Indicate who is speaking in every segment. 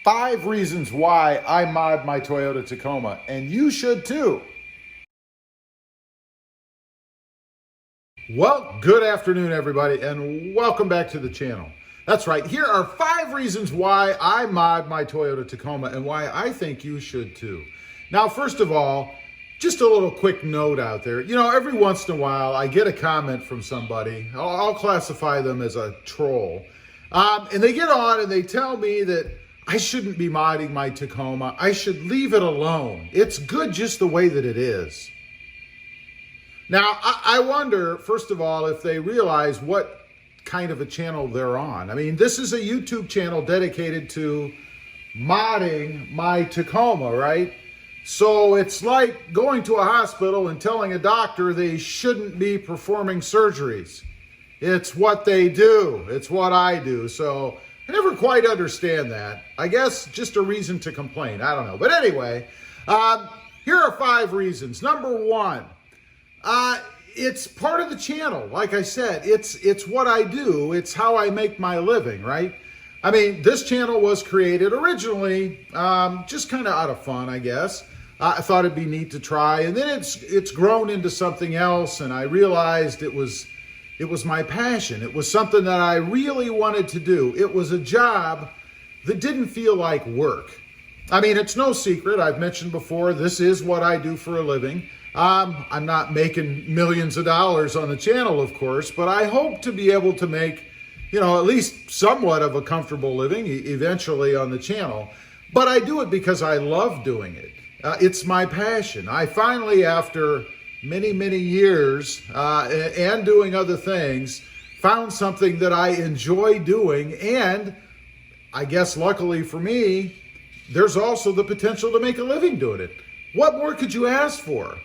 Speaker 1: 5 reasons why I mod my Toyota Tacoma, and you should too. Well, good afternoon, everybody, and welcome back to the channel. That's right, here are 5 reasons why I mod my Toyota Tacoma and why I think you should too. Now, first of all, just a little quick note out there. You know, every once in a while, I get a comment from somebody. I'll classify them as a troll. And they get on and they tell me that I shouldn't be modding my Tacoma. I should leave it alone. It's good just the way that it is. Now, I wonder, first of all, if they realize what kind of a channel they're on. I mean, this is a YouTube channel dedicated to modding my Tacoma, right? So it's like going to a hospital and telling a doctor they shouldn't be performing surgeries. It's what they do. It's what I do. So I never quite understand that. I guess just a reason to complain. I don't know. But anyway, here are 5 reasons. Number 1, it's part of the channel. Like I said, it's what I do. It's how I make my living, right? I mean, this channel was created originally just kind of out of fun, I guess. I thought it'd be neat to try, and then it's grown into something else, and I realized it was my passion. It was something that I really wanted to do. It was a job that didn't feel like work. I mean, it's no secret. I've mentioned before, this is what I do for a living. I'm not making millions of dollars on the channel, of course, but I hope to be able to make, you know, at least somewhat of a comfortable living eventually on the channel. But I do it because I love doing it. It's my passion. I finally, after many, many years and doing other things, found something that I enjoy doing. And I guess luckily for me, there's also the potential to make a living doing it. What more could you ask for?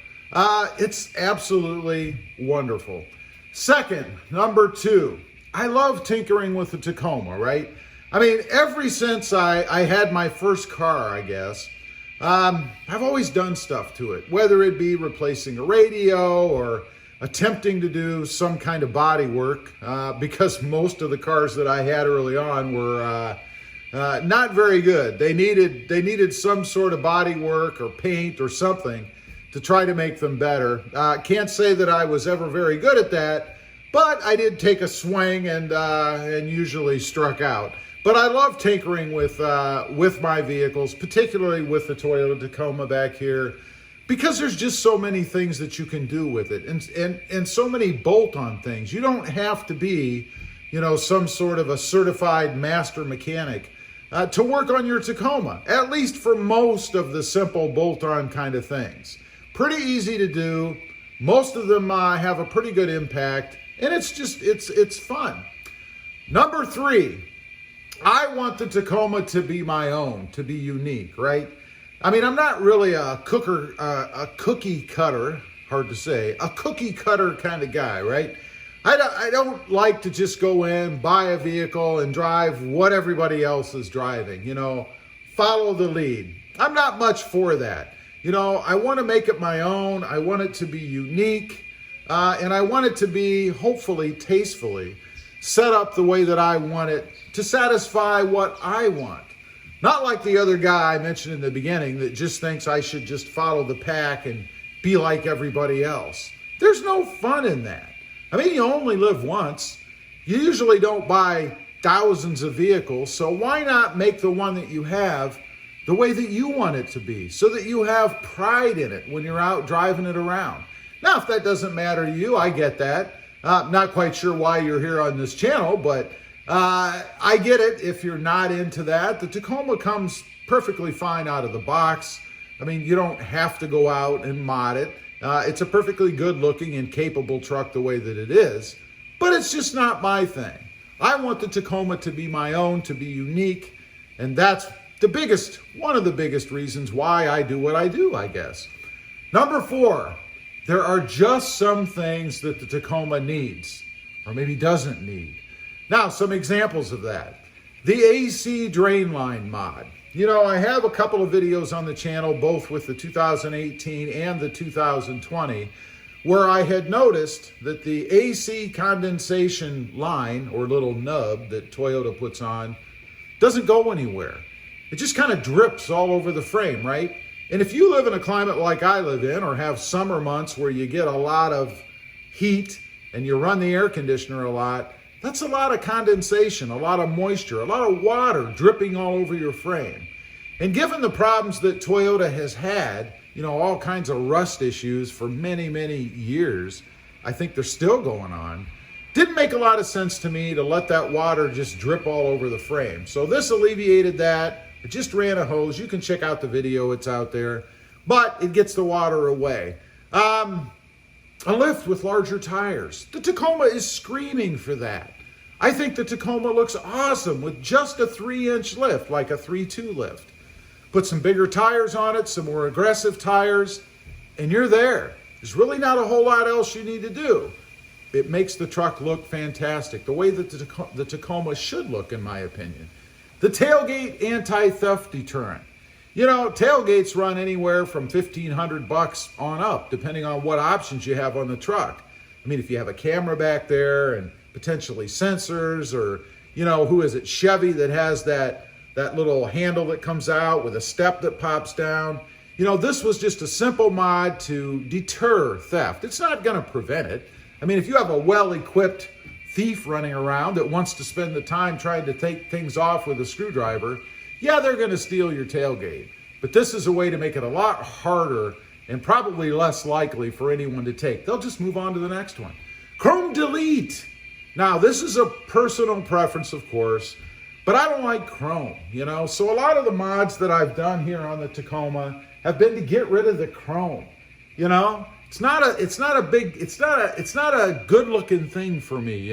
Speaker 1: It's absolutely wonderful. Second, number 2, I love tinkering with the Tacoma, right? I mean, ever since I had my first car, I guess, I've always done stuff to it, whether it be replacing a radio or attempting to do some kind of body work, because most of the cars that I had early on were not very good. They needed some sort of body work or paint or something to try to make them better. Can't say that I was ever very good at that, but I did take a swing and usually struck out. But I love tinkering with my vehicles, particularly with the Toyota Tacoma back here, because there's just so many things that you can do with it, and so many bolt-on things. You don't have to be, you know, some sort of a certified master mechanic to work on your Tacoma, at least for most of the simple bolt-on kind of things. Pretty easy to do. Most of them have a pretty good impact, and it's fun. Number 3. I want the Tacoma to be my own, to be unique, right? I mean, I'm not really a cookie cutter, hard to say, a cookie cutter kind of guy, right? I don't like to just go in, buy a vehicle, and drive what everybody else is driving, you know, follow the lead. I'm not much for that. You know, I want to make it my own. I want it to be unique, and I want it to be, hopefully, tastefully set up the way that I want it to satisfy what I want. Not like the other guy I mentioned in the beginning that just thinks I should just follow the pack and be like everybody else. There's no fun in that. I mean, you only live once. You usually don't buy thousands of vehicles, so why not make the one that you have the way that you want it to be, so that you have pride in it when you're out driving it around. Now, if that doesn't matter to you, I get that. Not quite sure why you're here on this channel, but I get it if you're not into that. The Tacoma comes perfectly fine out of the box. I mean, you don't have to go out and mod it. It's a perfectly good looking and capable truck the way that it is, but it's just not my thing. I want the Tacoma to be my own, to be unique, and that's one of the biggest reasons why I do what I do, I guess. Number 4, there are just some things that the Tacoma needs, or maybe doesn't need. Now, some examples of that. The AC drain line mod. You know, I have a couple of videos on the channel, both with the 2018 and the 2020, where I had noticed that the AC condensation line, or little nub that Toyota puts on, doesn't go anywhere. it just kind of drips all over the frame, right? And if you live in a climate like I live in, or have summer months where you get a lot of heat and you run the air conditioner a lot, that's a lot of condensation, a lot of moisture, a lot of water dripping all over your frame. And given the problems that Toyota has had, all kinds of rust issues for many, many years, I think they're still going on, didn't make a lot of sense to me to let that water just drip all over the frame. So this alleviated that. I just ran a hose. You can check out the video, it's out there. But it gets the water away. A lift with larger tires. The Tacoma is screaming for that. I think the Tacoma looks awesome with just a 3-inch lift, like a 3.2 lift. Put some bigger tires on it, some more aggressive tires, and you're there. There's really not a whole lot else you need to do. It makes the truck look fantastic, the way that the Tacoma should look, in my opinion. The tailgate anti-theft deterrent. Tailgates run anywhere from $1,500 on up, depending on what options you have on the truck. I mean, if you have a camera back there and potentially sensors, or, who is it, Chevy, that has that little handle that comes out with a step that pops down. This was just a simple mod to deter theft. It's not going to prevent it. I mean, if you have a well-equipped thief running around that wants to spend the time trying to take things off with a screwdriver, yeah, they're going to steal your tailgate. But this is a way to make it a lot harder and probably less likely for anyone to take. They'll just move on to the next one. Chrome delete. Now, this is a personal preference, of course, but I don't like chrome, So a lot of the mods that I've done here on the Tacoma have been to get rid of the chrome, It's not a good looking thing for me,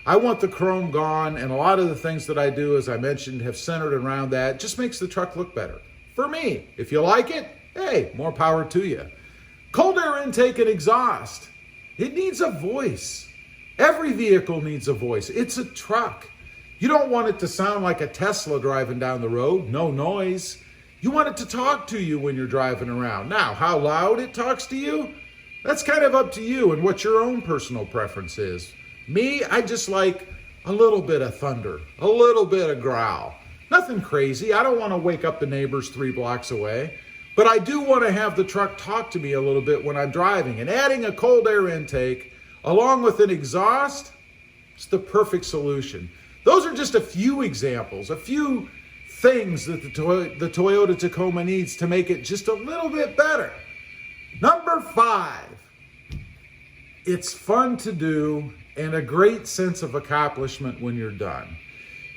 Speaker 1: I want the chrome gone, and a lot of the things that I do, as I mentioned, have centered around that. It just makes the truck look better. For me, if you like it, hey, more power to you. Cold air intake and exhaust. It needs a voice. Every vehicle needs a voice. It's a truck. You don't want it to sound like a Tesla driving down the road, no noise. You want it to talk to you when you're driving around. Now, how loud it talks to you, that's kind of up to you and what your own personal preference is. Me, I just like a little bit of thunder, a little bit of growl. Nothing crazy. I don't want to wake up the neighbors 3 blocks away, but I do want to have the truck talk to me a little bit when I'm driving. And adding a cold air intake along with an exhaust, it's the perfect solution. Those are just a few examples, a few things that the Toyota Tacoma needs to make it just a little bit better. Number 5, it's fun to do and a great sense of accomplishment when you're done.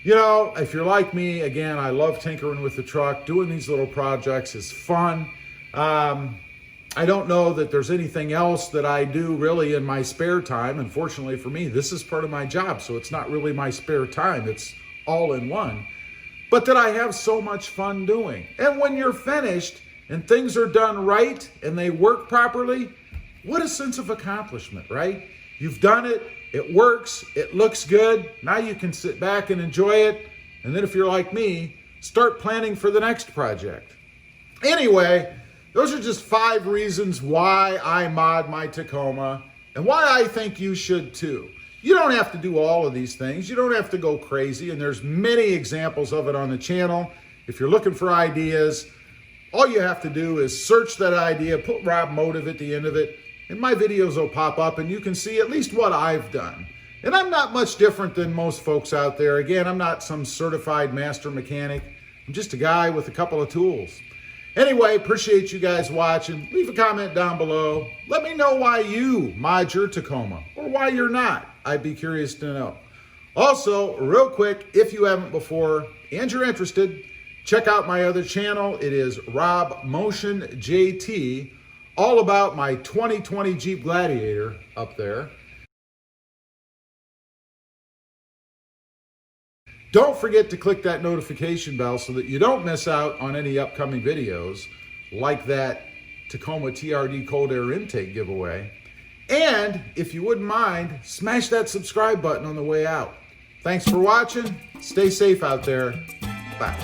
Speaker 1: If you're like me, again, I love tinkering with the truck. Doing these little projects is fun. I don't know that there's anything else that I do really in my spare time. Unfortunately for me, this is part of my job, so it's not really my spare time. It's all in one. But that I have so much fun doing. And when you're finished and things are done right and they work properly, what a sense of accomplishment, right? You've done it, it works, it looks good. Now you can sit back and enjoy it. And then if you're like me, start planning for the next project. Anyway, those are just 5 reasons why I mod my Tacoma and why I think you should too. You don't have to do all of these things. You don't have to go crazy, and there's many examples of it on the channel. If you're looking for ideas, all you have to do is search that idea, put RobMotive at the end of it, and my videos will pop up and you can see at least what I've done. And I'm not much different than most folks out there. Again, I'm not some certified master mechanic. I'm just a guy with a couple of tools. Anyway, appreciate you guys watching. Leave a comment down below. Let me know why you mod your Tacoma or why you're not. I'd be curious to know. Also, real quick, if you haven't before and you're interested, check out my other channel. It is RobMotion JT, all about my 2020 Jeep Gladiator up there. Don't forget to click that notification bell so that you don't miss out on any upcoming videos like that Tacoma TRD cold air intake giveaway. And if you wouldn't mind, smash that subscribe button on the way out. Thanks for watching. Stay safe out there. Bye.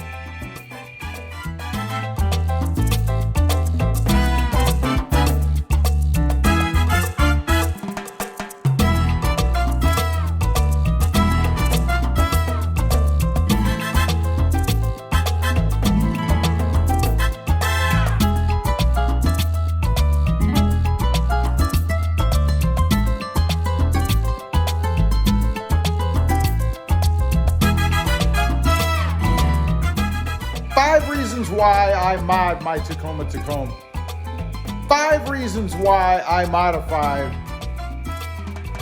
Speaker 1: 5 reasons why I mod my Tacoma. 5 reasons why I modified